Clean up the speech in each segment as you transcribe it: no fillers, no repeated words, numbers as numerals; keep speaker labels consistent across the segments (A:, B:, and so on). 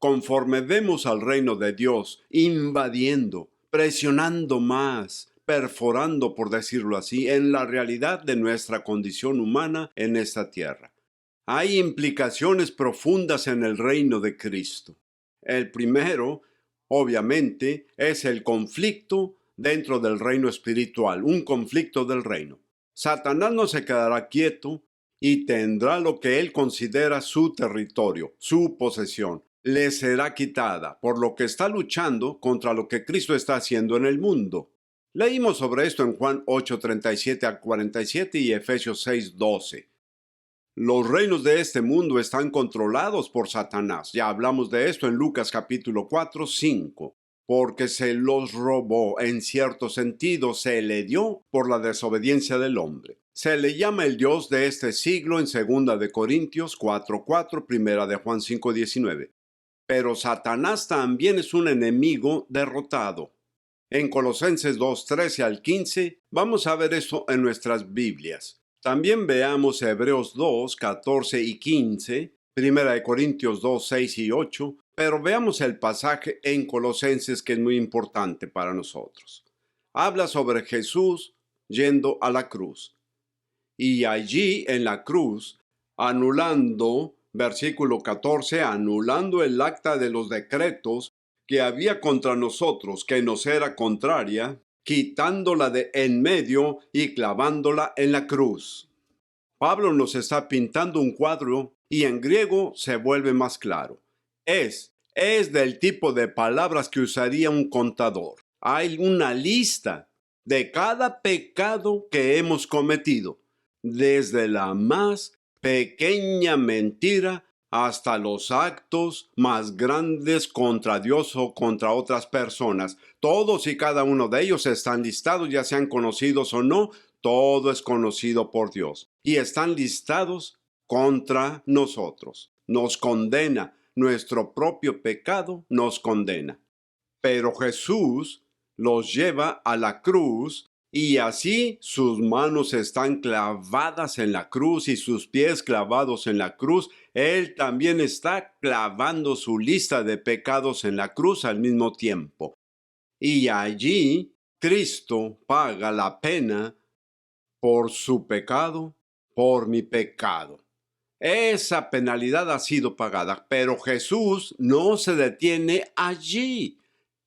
A: Conforme vemos al reino de Dios invadiendo, presionando más, perforando, por decirlo así, en la realidad de nuestra condición humana en esta tierra. Hay implicaciones profundas en el reino de Cristo. El primero, obviamente, es el conflicto dentro del reino espiritual, un conflicto del reino. Satanás no se quedará quieto y tendrá lo que él considera su territorio, su posesión. Le será quitada, por lo que está luchando contra lo que Cristo está haciendo en el mundo. Leímos sobre esto en Juan 8:37 al 47 y Efesios 6:12. Los reinos de este mundo están controlados por Satanás. Ya hablamos de esto en Lucas capítulo 4:5. Porque se los robó, en cierto sentido se le dio por la desobediencia del hombre. Se le llama el Dios de este siglo en 2 de Corintios 4:4, 1 de Juan 5:19. Pero Satanás también es un enemigo derrotado. En Colosenses 2:13 al 15 vamos a ver esto en nuestras Biblias. También veamos Hebreos 2:14 y 15, 1 de Corintios 2:6 y 8, pero veamos el pasaje en Colosenses que es muy importante para nosotros. Habla sobre Jesús yendo a la cruz. Y allí en la cruz, anulando, versículo 14, anulando el acta de los decretos que había contra nosotros, que nos era contraria, quitándola de en medio y clavándola en la cruz. Pablo nos está pintando un cuadro y en griego se vuelve más claro. Es del tipo de palabras que usaría un contador. Hay una lista de cada pecado que hemos cometido, desde la más pequeña mentira hasta los actos más grandes contra Dios o contra otras personas. Todos y cada uno de ellos están listados, ya sean conocidos o no. Todo es conocido por Dios y están listados contra nosotros. Nos condena. Nuestro propio pecado nos condena. Pero Jesús los lleva a la cruz y así sus manos están clavadas en la cruz y sus pies clavados en la cruz. Él también está clavando su lista de pecados en la cruz al mismo tiempo. Y allí Cristo paga la pena por su pecado, por mi pecado. Esa penalidad ha sido pagada, pero Jesús no se detiene allí.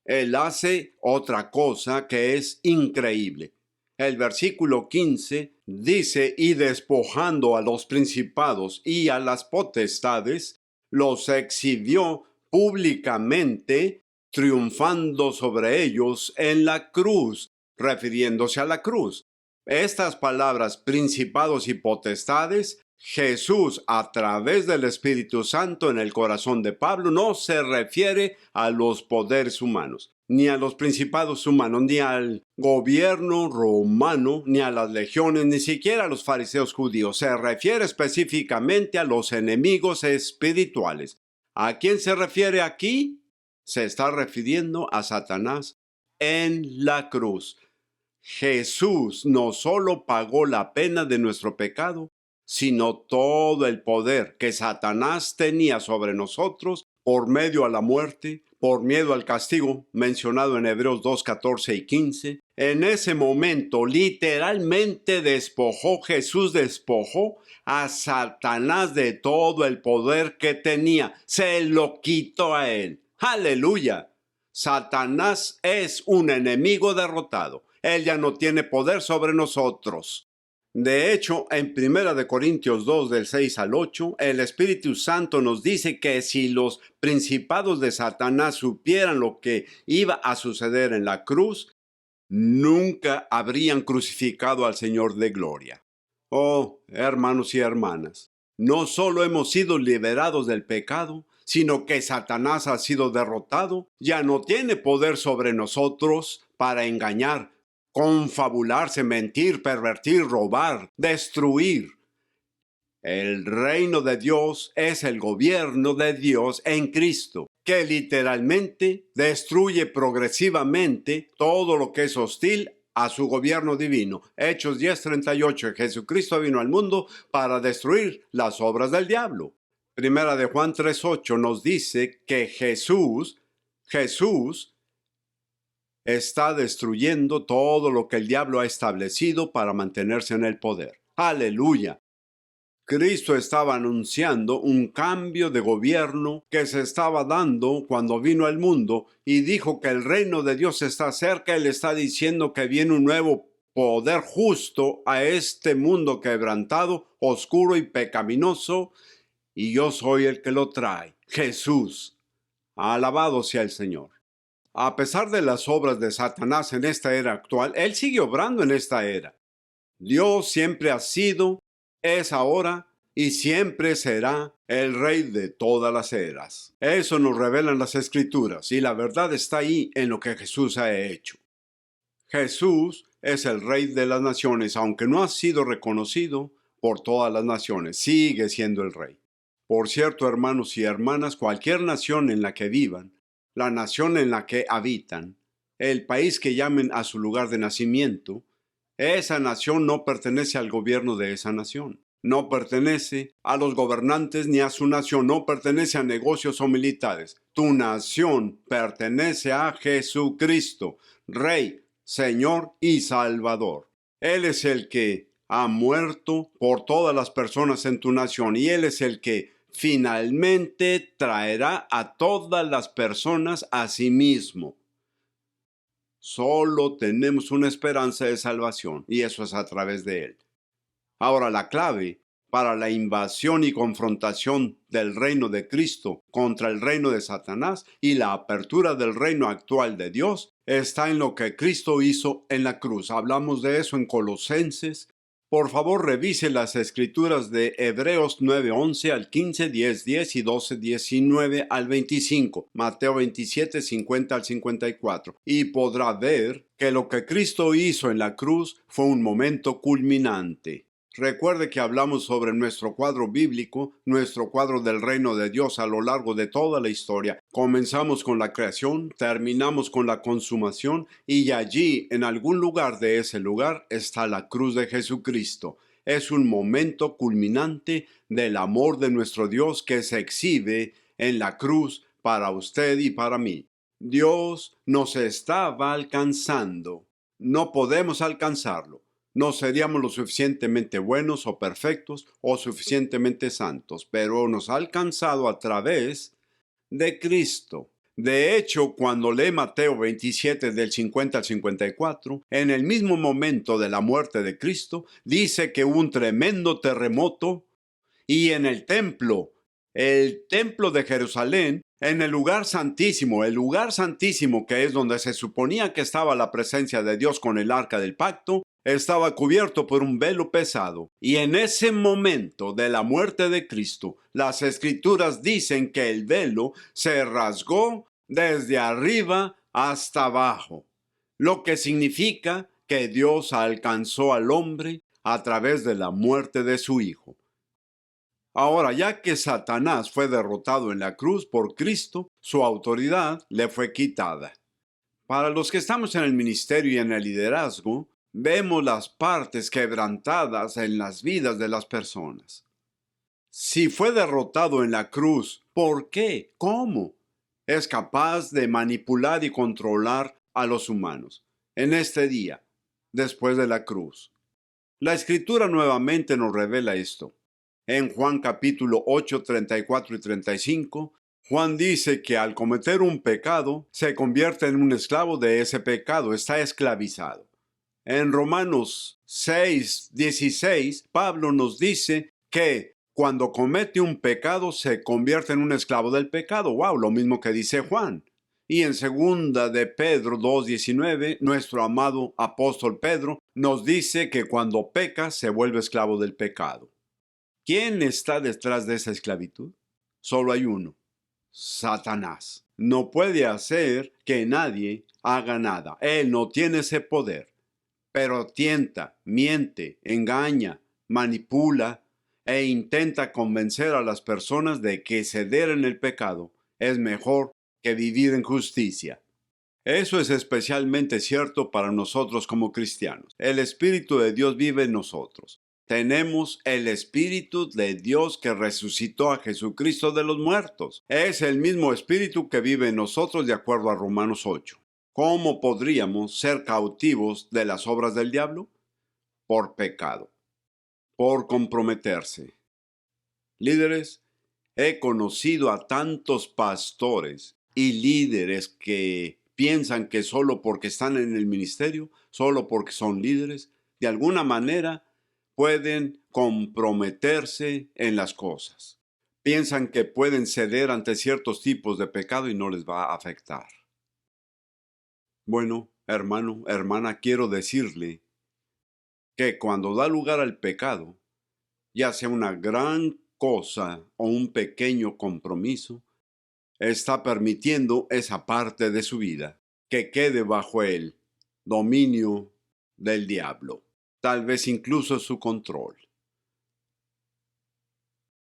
A: Él hace otra cosa que es increíble. El versículo 15 dice, y despojando a los principados y a las potestades, los exhibió públicamente, triunfando sobre ellos en la cruz, refiriéndose a la cruz. Estas palabras, principados y potestades, Jesús, a través del Espíritu Santo en el corazón de Pablo, no se refiere a los poderes humanos, ni a los principados humanos, ni al gobierno romano, ni a las legiones, ni siquiera a los fariseos judíos. Se refiere específicamente a los enemigos espirituales. ¿A quién se refiere aquí? Se está refiriendo a Satanás en la cruz. Jesús no solo pagó la pena de nuestro pecado, sino todo el poder que Satanás tenía sobre nosotros por medio a la muerte, por miedo al castigo, mencionado en Hebreos 2:14 y 15. En ese momento, literalmente Jesús despojó a Satanás de todo el poder que tenía. Se lo quitó a él. ¡Aleluya! Satanás es un enemigo derrotado. Él ya no tiene poder sobre nosotros. De hecho, en 1 de Corintios 2, del 6 al 8, el Espíritu Santo nos dice que si los principados de Satanás supieran lo que iba a suceder en la cruz, nunca habrían crucificado al Señor de gloria. Oh, hermanos y hermanas, no solo hemos sido liberados del pecado, sino que Satanás ha sido derrotado, ya no tiene poder sobre nosotros para engañar, confabularse, mentir, pervertir, robar, destruir. El reino de Dios es el gobierno de Dios en Cristo, que literalmente destruye progresivamente todo lo que es hostil a su gobierno divino. Hechos 10:38, Jesucristo vino al mundo para destruir las obras del diablo. Primera de Juan 3:8 nos dice que Jesús está destruyendo todo lo que el diablo ha establecido para mantenerse en el poder. Aleluya. Cristo estaba anunciando un cambio de gobierno que se estaba dando cuando vino al mundo y dijo que el reino de Dios está cerca. Él está diciendo que viene un nuevo poder justo a este mundo quebrantado, oscuro y pecaminoso, y yo soy el que lo trae. Jesús. Alabado sea el Señor. A pesar de las obras de Satanás en esta era actual, él sigue obrando en esta era. Dios siempre ha sido, es ahora y siempre será el Rey de todas las eras. Eso nos revelan las Escrituras y la verdad está ahí en lo que Jesús ha hecho. Jesús es el Rey de las naciones, aunque no ha sido reconocido por todas las naciones, sigue siendo el Rey. Por cierto, hermanos y hermanas, cualquier nación en la que vivan, la nación en la que habitan, el país que llamen a su lugar de nacimiento, esa nación no pertenece al gobierno de esa nación. No pertenece a los gobernantes ni a su nación. No pertenece a negocios o militares. Tu nación pertenece a Jesucristo, Rey, Señor y Salvador. Él es el que ha muerto por todas las personas en tu nación y Él es el que finalmente traerá a todas las personas a sí mismo. Solo tenemos una esperanza de salvación y eso es a través de Él. Ahora, la clave para la invasión y confrontación del reino de Cristo contra el reino de Satanás y la apertura del reino actual de Dios está en lo que Cristo hizo en la cruz. Hablamos de eso en Colosenses. Por favor, revise las escrituras de Hebreos 9:11 al 15, 10:10 y 12:19 al 25, Mateo 27, 50 al 54, y podrá ver que lo que Cristo hizo en la cruz fue un momento culminante. Recuerde que hablamos sobre nuestro cuadro bíblico, nuestro cuadro del reino de Dios a lo largo de toda la historia. Comenzamos con la creación, terminamos con la consumación y allí, en algún lugar de ese lugar, está la cruz de Jesucristo. Es un momento culminante del amor de nuestro Dios que se exhibe en la cruz para usted y para mí. Dios nos estaba alcanzando. No podemos alcanzarlo. No seríamos lo suficientemente buenos o perfectos o suficientemente santos, pero nos ha alcanzado a través de Cristo. De hecho, cuando lee Mateo 27 del 50 al 54, en el mismo momento de la muerte de Cristo, dice que hubo un tremendo terremoto y en el templo de Jerusalén, en el lugar santísimo que es donde se suponía que estaba la presencia de Dios con el arca del pacto, estaba cubierto por un velo pesado. Y en ese momento de la muerte de Cristo, las Escrituras dicen que el velo se rasgó desde arriba hasta abajo, lo que significa que Dios alcanzó al hombre a través de la muerte de su Hijo. Ahora, ya que Satanás fue derrotado en la cruz por Cristo, su autoridad le fue quitada. Para los que estamos en el ministerio y en el liderazgo, vemos las partes quebrantadas en las vidas de las personas. Si fue derrotado en la cruz, ¿por qué? ¿Cómo? Es capaz de manipular y controlar a los humanos en este día, después de la cruz. La Escritura nuevamente nos revela esto. En Juan capítulo 8, 34 y 35, Juan dice que al cometer un pecado, se convierte en un esclavo de ese pecado, está esclavizado. En Romanos 6, 16, Pablo nos dice que cuando comete un pecado, se convierte en un esclavo del pecado. ¡Wow! Lo mismo que dice Juan. Y en segunda de Pedro 2:19, nuestro amado apóstol Pedro nos dice que cuando peca, se vuelve esclavo del pecado. ¿Quién está detrás de esa esclavitud? Solo hay uno: Satanás. No puede hacer que nadie haga nada. Él no tiene ese poder, pero tienta, miente, engaña, manipula e intenta convencer a las personas de que ceder en el pecado es mejor que vivir en justicia. Eso es especialmente cierto para nosotros como cristianos. El Espíritu de Dios vive en nosotros. Tenemos el Espíritu de Dios que resucitó a Jesucristo de los muertos. Es el mismo Espíritu que vive en nosotros de acuerdo a Romanos 8. ¿Cómo podríamos ser cautivos de las obras del diablo? Por pecado, por comprometerse. Líderes, he conocido a tantos pastores y líderes que piensan que solo porque están en el ministerio, solo porque son líderes, de alguna manera pueden comprometerse en las cosas. Piensan que pueden ceder ante ciertos tipos de pecado y no les va a afectar. Bueno, hermano, hermana, quiero decirle que cuando da lugar al pecado, ya sea una gran cosa o un pequeño compromiso, está permitiendo esa parte de su vida que quede bajo el dominio del diablo, tal vez incluso su control.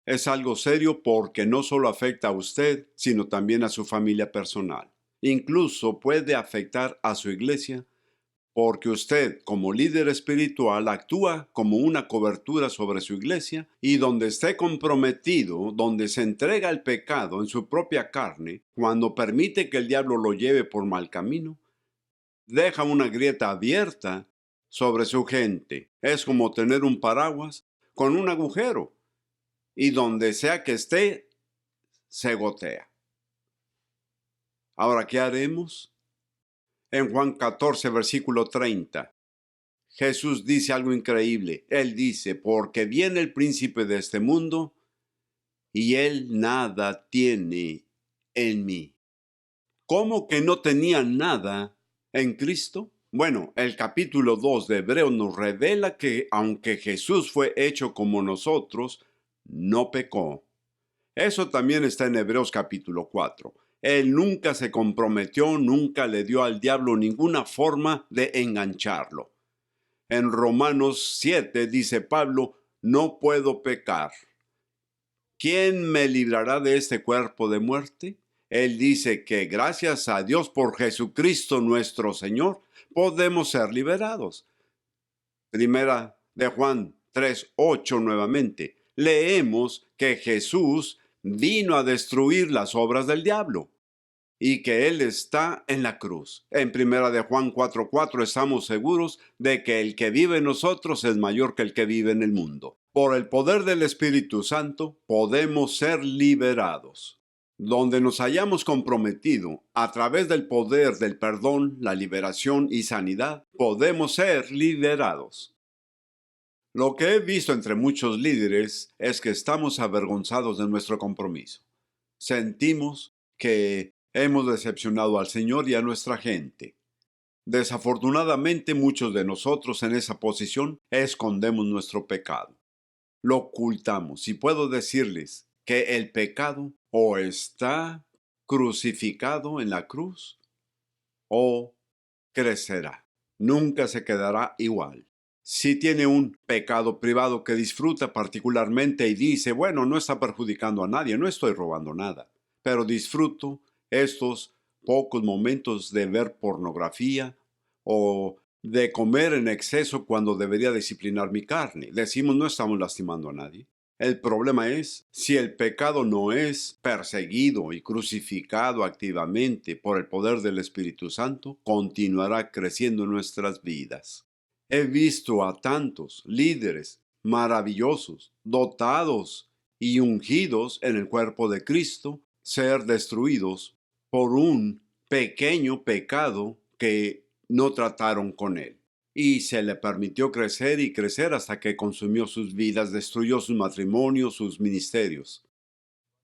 A: Es algo serio porque no solo afecta a usted, sino también a su familia personal. Incluso puede afectar a su iglesia porque usted, como líder espiritual, actúa como una cobertura sobre su iglesia y donde esté comprometido, donde se entrega el pecado en su propia carne, cuando permite que el diablo lo lleve por mal camino, deja una grieta abierta sobre su gente. Es como tener un paraguas con un agujero y donde sea que esté, se gotea. Ahora, ¿qué haremos? En Juan 14, versículo 30. Jesús dice algo increíble. Él dice, porque viene el príncipe de este mundo y él nada tiene en mí. ¿Cómo que no tenía nada en Cristo? Bueno, el capítulo 2 de Hebreos nos revela que aunque Jesús fue hecho como nosotros, no pecó. Eso también está en Hebreos capítulo 4. Él nunca se comprometió, nunca le dio al diablo ninguna forma de engancharlo. En Romanos 7 dice Pablo, no puedo pecar. ¿Quién me librará de este cuerpo de muerte? Él dice que gracias a Dios por Jesucristo nuestro Señor, podemos ser liberados. Primera de Juan 3:8 nuevamente. Leemos que Jesús vino a destruir las obras del diablo y que Él está en la cruz. En primera de Juan 4:4 estamos seguros de que el que vive en nosotros es mayor que el que vive en el mundo. Por el poder del Espíritu Santo podemos ser liberados. Donde nos hayamos comprometido a través del poder del perdón, la liberación y sanidad, podemos ser liberados. Lo que he visto entre muchos líderes es que estamos avergonzados de nuestro compromiso. Sentimos que hemos decepcionado al Señor y a nuestra gente. Desafortunadamente, muchos de nosotros en esa posición escondemos nuestro pecado. Lo ocultamos y puedo decirles que el pecado o está crucificado en la cruz o crecerá. Nunca se quedará igual. Si tiene un pecado privado que disfruta particularmente y dice, bueno, no está perjudicando a nadie, no estoy robando nada, pero disfruto estos pocos momentos de ver pornografía o de comer en exceso cuando debería disciplinar mi carne. Decimos, no estamos lastimando a nadie. El problema es, si el pecado no es perseguido y crucificado activamente por el poder del Espíritu Santo, continuará creciendo en nuestras vidas. He visto a tantos líderes maravillosos, dotados y ungidos en el cuerpo de Cristo, ser destruidos por un pequeño pecado que no trataron con él. Y se le permitió crecer y crecer hasta que consumió sus vidas, destruyó sus matrimonios, sus ministerios.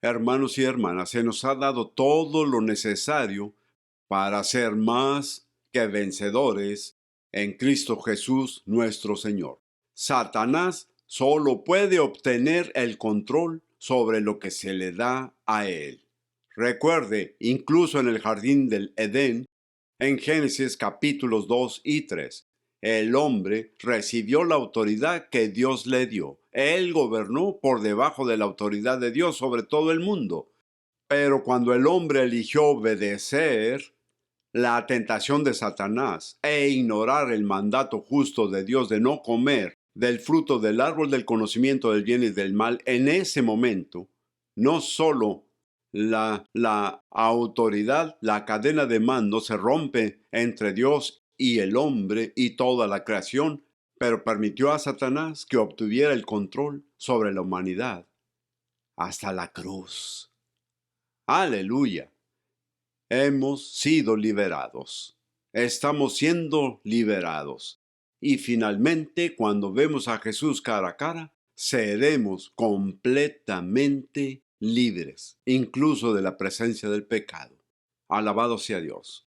A: Hermanos y hermanas, se nos ha dado todo lo necesario para ser más que vencedores en Cristo Jesús nuestro Señor. Satanás solo puede obtener el control sobre lo que se le da a él. Recuerde, incluso en el jardín del Edén, en Génesis capítulos 2 y 3, el hombre recibió la autoridad que Dios le dio. Él gobernó por debajo de la autoridad de Dios sobre todo el mundo. Pero cuando el hombre eligió obedecer la tentación de Satanás e ignorar el mandato justo de Dios de no comer del fruto del árbol del conocimiento del bien y del mal, en ese momento, no solo la autoridad, la cadena de mando se rompe entre Dios y el hombre y toda la creación, pero permitió a Satanás que obtuviera el control sobre la humanidad hasta la cruz. Aleluya. Hemos sido liberados. Estamos siendo liberados. Y finalmente, cuando vemos a Jesús cara a cara, seremos completamente libres, incluso de la presencia del pecado. Alabado sea Dios.